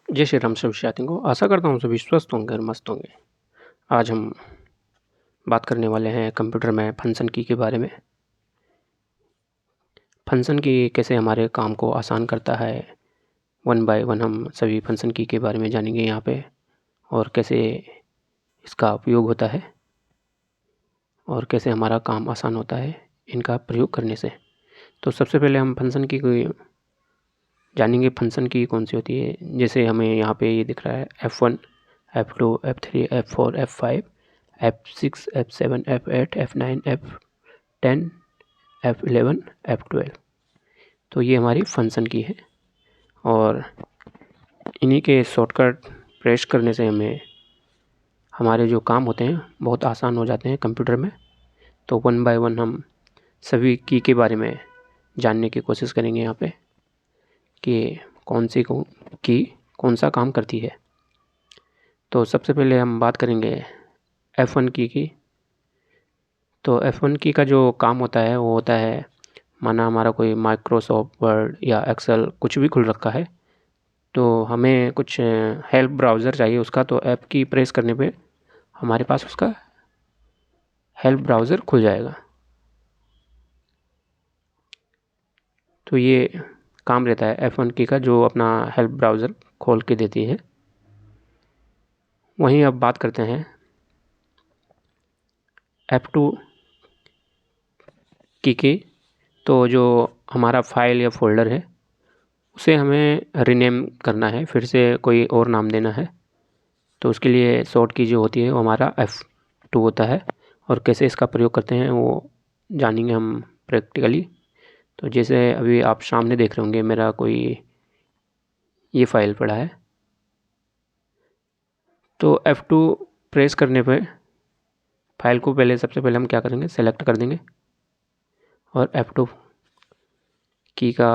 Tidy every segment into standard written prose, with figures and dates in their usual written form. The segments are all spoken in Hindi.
जय श्री राम सभी साथियों को। आशा करता हूँ सभी स्वस्थ होंगे और मस्त होंगे। आज हम बात करने वाले हैं कंप्यूटर में फंक्शन की के बारे में। फंक्शन की कैसे हमारे काम को आसान करता है, वन बाय वन हम सभी फंक्शन की के बारे में जानेंगे यहाँ पे, और कैसे इसका उपयोग होता है और कैसे हमारा काम आसान होता है इनका प्रयोग करने से। तो सबसे पहले हम फंक्शन की जानेंगे। फंक्शन की कौन सी होती है, जैसे हमें यहाँ पे ये दिख रहा है F1, F2, F3, F4, F5, F6, F7, F8, F9, F10, F11, F12। तो ये हमारी फंक्शन की है और इन्हीं के शॉर्टकट प्रेस करने से हमें हमारे जो काम होते हैं बहुत आसान हो जाते हैं कंप्यूटर में। तो वन बाय वन हम सभी की के बारे में जानने की कोशिश करेंगे यहाँ पे कि कौन सी की कौन सा काम करती है। तो सबसे पहले हम बात करेंगे F1 की। तो F1 की का जो काम होता है वो होता है, माना हमारा कोई माइक्रोसॉफ्ट वर्ड या एक्सेल कुछ भी खुल रखा है, तो हमें कुछ हेल्प ब्राउज़र चाहिए उसका, तो ऐप की प्रेस करने पे हमारे पास उसका हेल्प ब्राउज़र खुल जाएगा। तो ये काम रहता है F1 की का, जो अपना हेल्प ब्राउज़र खोल के देती है। वहीं अब बात करते हैं F2 की। तो जो हमारा फाइल या फोल्डर है उसे हमें रीनेम करना है, फिर से कोई और नाम देना है। तो उसके लिए शॉर्ट की जो होती है वो हमारा F2 होता है, और कैसे इसका प्रयोग करते हैं वो जानेंगे हम प्रैक्टिकली। तो जैसे अभी आप सामने देख रहे होंगे मेरा कोई ये फाइल पड़ा है, तो F2 प्रेस करने पे फाइल को सबसे पहले हम क्या करेंगे, सेलेक्ट कर देंगे और F2 की का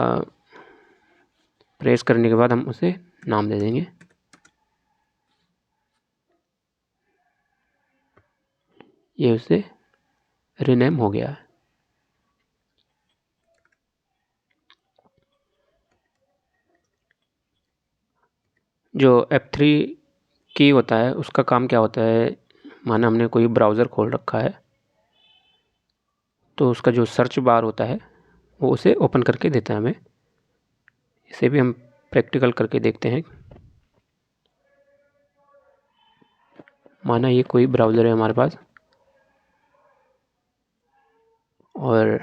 प्रेस करने के बाद हम उसे नाम दे देंगे। ये उसे रीनेम हो गया है। जो F3 की होता है उसका काम क्या होता है, माना हमने कोई ब्राउज़र खोल रखा है तो उसका जो सर्च बार होता है वो उसे ओपन करके देता है हमें। इसे भी हम प्रैक्टिकल करके देखते हैं। माना ये कोई ब्राउज़र है हमारे पास और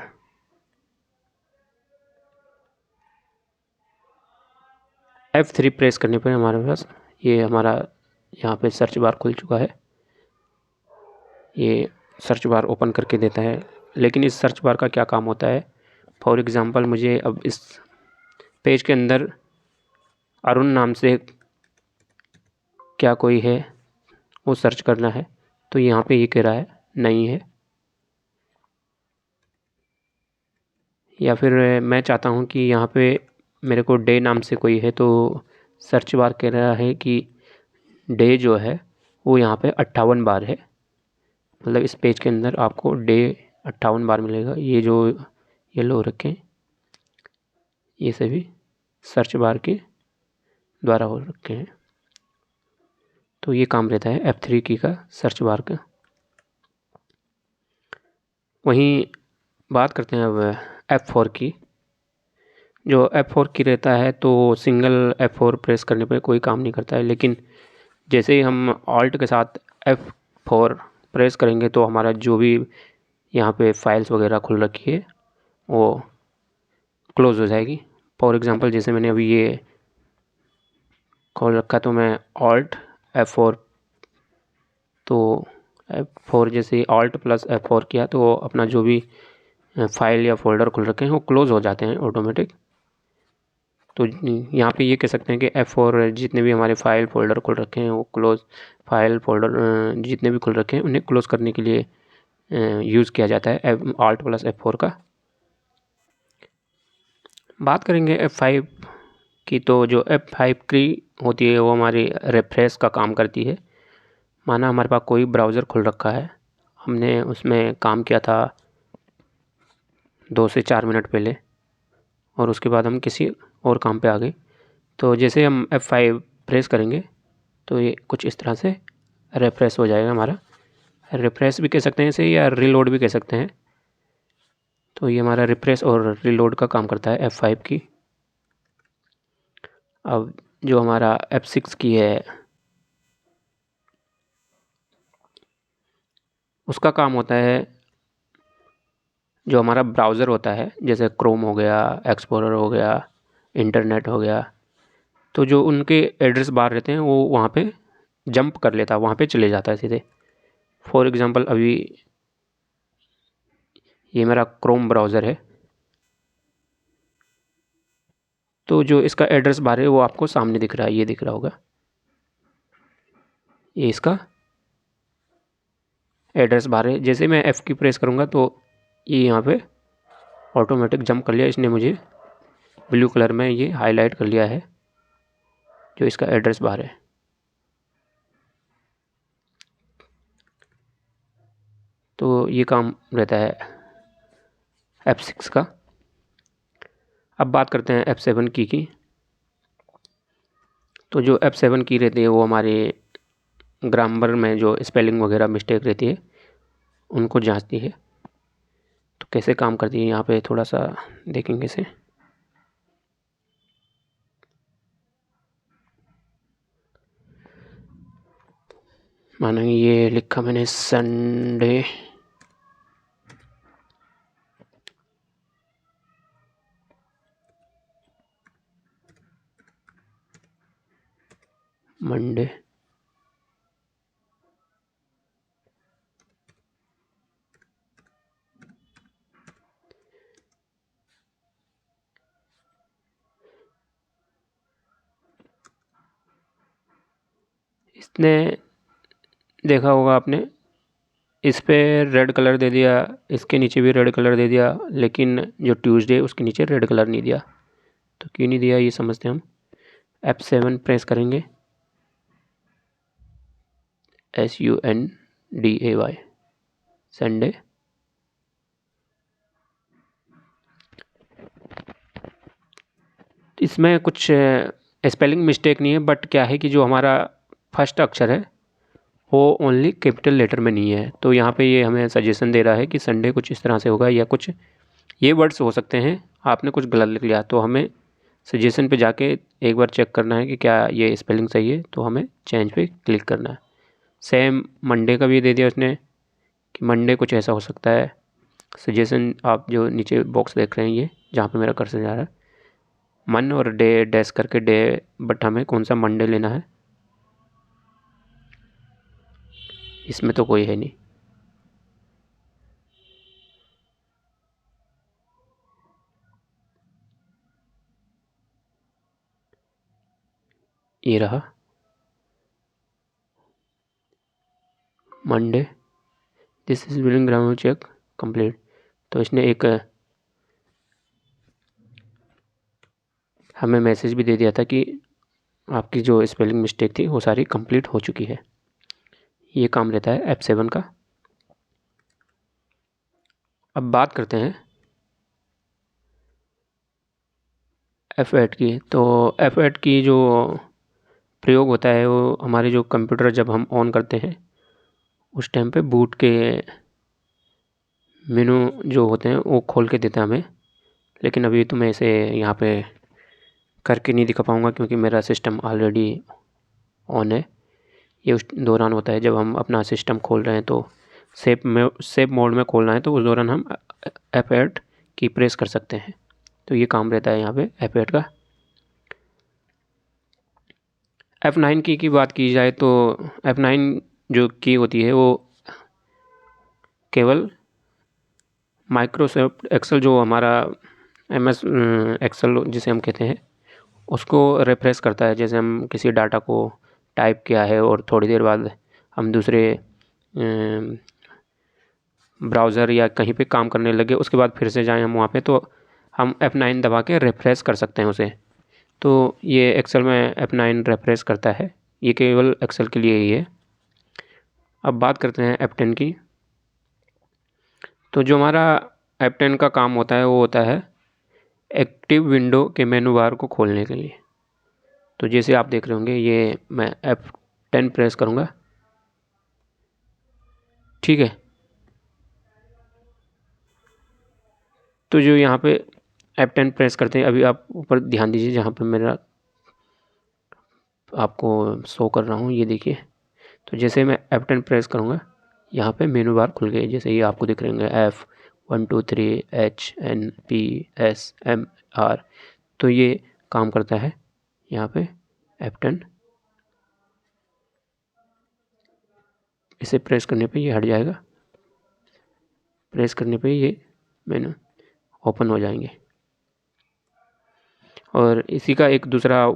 F3 प्रेस करने पर हमारे पास ये हमारा यहाँ पे सर्च बार खुल चुका है। ये सर्च बार ओपन करके देता है, लेकिन इस सर्च बार का क्या काम होता है। फॉर एग्ज़ाम्पल मुझे अब इस पेज के अंदर अरुण नाम से क्या कोई है वो सर्च करना है, तो यहाँ पे ये कह रहा है नहीं है। या फिर मैं चाहता हूँ कि यहाँ पे मेरे को डे नाम से कोई है, तो सर्च बार कह रहा है कि डे जो है वो यहाँ पे 58 बार है। मतलब इस पेज के अंदर आपको डे 58 बार मिलेगा। ये जो येलो रखें ये सभी सर्च बार के द्वारा हो रखे हैं। तो ये काम रहता है F3 की का सर्च बार का। वहीं बात करते हैं अब F4 की। जो F4 की रहता है तो सिंगल F4 प्रेस करने पे कोई काम नहीं करता है, लेकिन जैसे ही हम ऑल्ट के साथ F4 प्रेस करेंगे तो हमारा जो भी यहाँ पे फाइल्स वगैरह खुल रखी है वो क्लोज़ हो जाएगी। फॉर एग्ज़ाम्पल जैसे मैंने अभी ये खोल रखा, तो मैं ऑल्ट F4, तो F4 जैसे ऑल्ट प्लस F4 किया तो अपना जो भी फाइल या फोल्डर खुल रखे हैं वो क्लोज़ हो जाते हैं ऑटोमेटिक। तो यहाँ पे ये कह सकते हैं कि F4 जितने भी हमारे फाइल फोल्डर खुल रखे हैं वो क्लोज़ फाइल फोल्डर जितने भी खुल रखे हैं उन्हें क्लोज़ करने के लिए यूज़ किया जाता है ऑल्ट प्लस F4 का। बात करेंगे F5 की। तो जो F5 की होती है वो हमारी रिफ्रेश का काम करती है। माना हमारे पास कोई ब्राउज़र खुल रखा है, हमने उसमें काम किया था 2 से 4 मिनट पहले और उसके बाद हम किसी और काम पे आ गए। तो जैसे हम F5 प्रेस करेंगे तो ये कुछ इस तरह से रिफ्रेश हो जाएगा हमारा। रिफ्रेश भी कह सकते हैं इसे या रीलोड भी कह सकते हैं। तो ये हमारा रिफ्रेश और रीलोड का काम करता है F5 की। अब जो हमारा F6 की है उसका काम होता है, जो हमारा ब्राउज़र होता है जैसे क्रोम हो गया, एक्सप्लोरर हो गया, इंटरनेट हो गया, तो जो उनके एड्रेस बार रहते हैं वो वहाँ पे जंप कर लेता है, वहाँ पे चले जाता है सीधे। फॉर एग्ज़ाम्पल अभी ये मेरा क्रोम ब्राउज़र है, तो जो इसका एड्रेस बार है वो आपको सामने दिख रहा है, ये दिख रहा होगा, ये इसका एड्रेस बार है। जैसे मैं F की प्रेस करूँगा तो ये यहाँ पे ऑटोमेटिक जंप कर लिया इसने, मुझे ब्लू कलर में ये हाईलाइट कर लिया है जो इसका एड्रेस बार है। तो ये काम रहता है F6 का। अब बात करते हैं F7 की। तो जो F7 की रहती है वो हमारे ग्रामर में जो स्पेलिंग वगैरह मिस्टेक रहती है उनको जांचती है। तो कैसे काम करती है यहाँ पे थोड़ा सा देखेंगे इसे। मानो ये लिखा मैंने संडे, मंडे, इसने देखा होगा आपने, इस पे रेड कलर दे दिया, इसके नीचे भी रेड कलर दे दिया, लेकिन जो ट्यूसडे उसके नीचे रेड कलर नहीं दिया। तो क्यों नहीं दिया ये समझते हम। F7 प्रेस करेंगे, SUNDAY, संडे। इसमें कुछ स्पेलिंग मिस्टेक नहीं है, बट क्या है कि जो हमारा फर्स्ट अक्षर है वो ओनली कैपिटल लेटर में नहीं है। तो यहाँ पे ये हमें सजेशन दे रहा है कि संडे कुछ इस तरह से होगा, या कुछ ये वर्ड्स हो सकते हैं आपने कुछ गलत लिख लिया। तो हमें सजेशन पे जाके एक बार चेक करना है कि क्या ये स्पेलिंग सही है, तो हमें चेंज पे क्लिक करना है। सेम मंडे का भी दे दिया उसने कि मंडे कुछ ऐसा हो सकता है। सजेशन आप जो नीचे बॉक्स देख रहे हैं ये जहाँ पे मेरा कर्सर जा रहा है, मन और डे डैश करके डे, बट हमें कौन सा मंडे लेना है, इसमें तो कोई है नहीं। ये रहा Monday, this is billing grammar check complete. तो इसने एक हमें मैसेज भी दे दिया था कि आपकी जो स्पेलिंग मिस्टेक थी वो सारी कंप्लीट हो चुकी है। ये काम रहता है F7 का। अब बात करते हैं F8 की। तो F8 की जो प्रयोग होता है वो हमारे जो कंप्यूटर जब हम ऑन करते हैं उस टाइम पे बूट के मेनू जो होते हैं वो खोल के देता है हमें। लेकिन अभी तो मैं इसे यहाँ पे करके नहीं दिखा पाऊँगा क्योंकि मेरा सिस्टम ऑलरेडी ऑन है। ये उस दौरान होता है जब हम अपना सिस्टम खोल रहे हैं, तो सेव मोड में खोलना है तो उस दौरान हम F8 की प्रेस कर सकते हैं। तो ये काम रहता है यहाँ पे F8 का। F9 की बात की जाए तो F9 जो की होती है वो केवल माइक्रोसॉफ्ट एक्सेल, जो हमारा MS एक्सेल जिसे हम कहते हैं, उसको रिफ्रेश करता है। जैसे हम किसी डाटा को टाइप किया है और थोड़ी देर बाद हम दूसरे ब्राउज़र या कहीं पे काम करने लगे, उसके बाद फिर से जाएं हम वहाँ पे, तो हम F9 दबा के रिफ्रेश कर सकते हैं उसे। तो ये एक्सेल में F9 रिफ्रेश करता है, ये केवल एक्सेल के लिए ही है। अब बात करते हैं F10 की। तो जो हमारा F10 का काम होता है वो होता है एक्टिव विंडो के मेनू बार को खोलने के लिए। तो जैसे आप देख रहे होंगे, ये मैं F10 प्रेस करूँगा, ठीक है। तो जो यहाँ पे F10 प्रेस करते हैं, अभी आप ऊपर ध्यान दीजिए जहाँ पे मेरा आपको शो कर रहा हूँ, ये देखिए। तो जैसे मैं F10 प्रेस करूँगा, यहाँ पे मेनू बार खुल गए, जैसे ये आपको दिख रहे होंगे F1 2 3 HNPSMR। तो ये काम करता है यहाँ पे F10। इसे प्रेस करने पे ये हट जाएगा, प्रेस करने पे ये मेनू ओपन हो जाएंगे। और इसी का एक दूसरा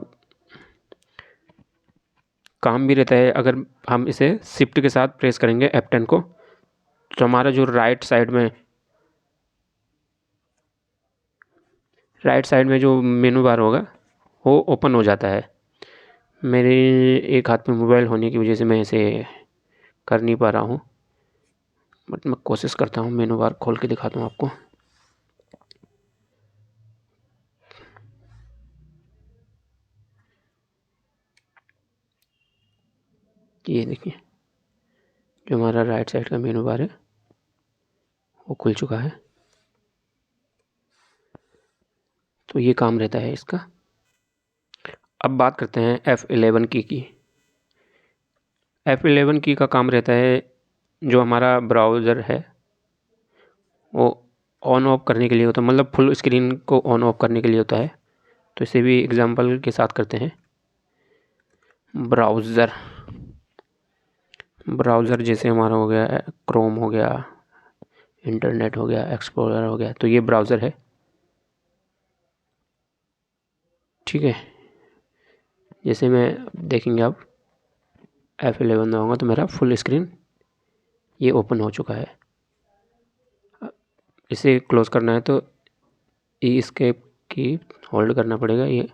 काम भी रहता है, अगर हम इसे शिफ्ट के साथ प्रेस करेंगे F10 को, तो हमारा जो राइट साइड में जो मेनू बार होगा वो ओपन हो जाता है। मेरे एक हाथ में मोबाइल होने की वजह से मैं इसे कर नहीं पा रहा हूँ, बट मैं कोशिश करता हूँ, मेनू बार खोल के दिखाता हूँ आपको। ये देखिए, जो हमारा राइट साइड का मेनू बार है वो खुल चुका है। तो ये काम रहता है इसका। अब बात करते हैं F11 की। F11 की का काम रहता है, जो हमारा ब्राउज़र है वो ऑन ऑफ करने के लिए होता है, मतलब फुल स्क्रीन को ऑन ऑफ करने के लिए होता है। तो इसे भी एग्जांपल के साथ करते हैं। ब्राउज़र जैसे हमारा हो गया क्रोम हो गया, इंटरनेट हो गया, एक्सप्लोरर हो गया, तो ये ब्राउज़र है, ठीक है। जैसे मैं देखेंगे आप F11 दबाऊंगा तो मेरा फुल स्क्रीन ये ओपन हो चुका है। इसे क्लोज़ करना है तो एस्केप की होल्ड करना पड़ेगा, ये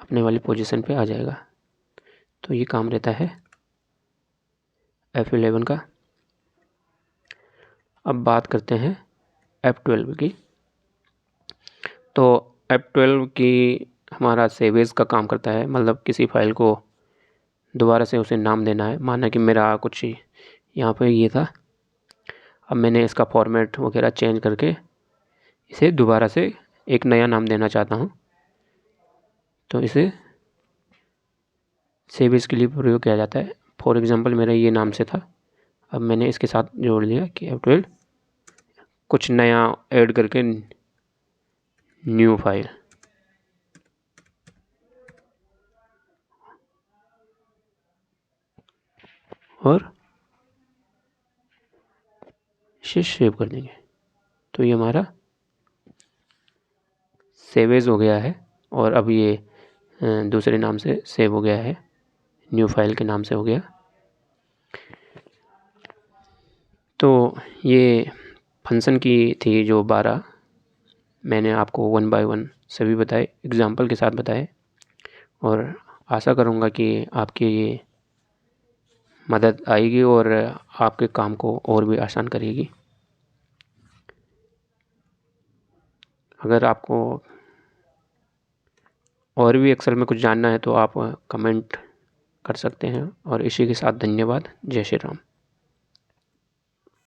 अपने वाली पोजीशन पे आ जाएगा। तो ये काम रहता है F11 का। अब बात करते हैं F12 की। तो F12 की हमारा सेव एज़ का काम करता है, मतलब किसी फाइल को दोबारा से उसे नाम देना है। माना कि मेरा कुछ यहाँ पे ये था, अब मैंने इसका फॉर्मेट वगैरह चेंज करके इसे दोबारा से एक नया नाम देना चाहता हूँ, तो इसे सेव एज़ के लिए प्रयोग किया जाता है। फॉर एग्ज़ाम्पल मेरा ये नाम से था, अब मैंने इसके साथ जोड़ लिया कि F12 कुछ नया ऐड करके न्यू फाइल, और इसे सेव कर देंगे। तो ये हमारा सेव एज़ हो गया है, और अब ये दूसरे नाम से सेव हो गया है, न्यू फाइल के नाम से हो गया। तो ये फंक्शन की थी जो 12 मैंने आपको 1 बाय 1 सभी बताए, एग्जाम्पल के साथ बताए, और आशा करूँगा कि आपकी ये मदद आएगी और आपके काम को और भी आसान करेगी। अगर आपको और भी एक्सेल में कुछ जानना है तो आप कमेंट कर सकते हैं। और इसी के साथ धन्यवाद। जय श्री राम।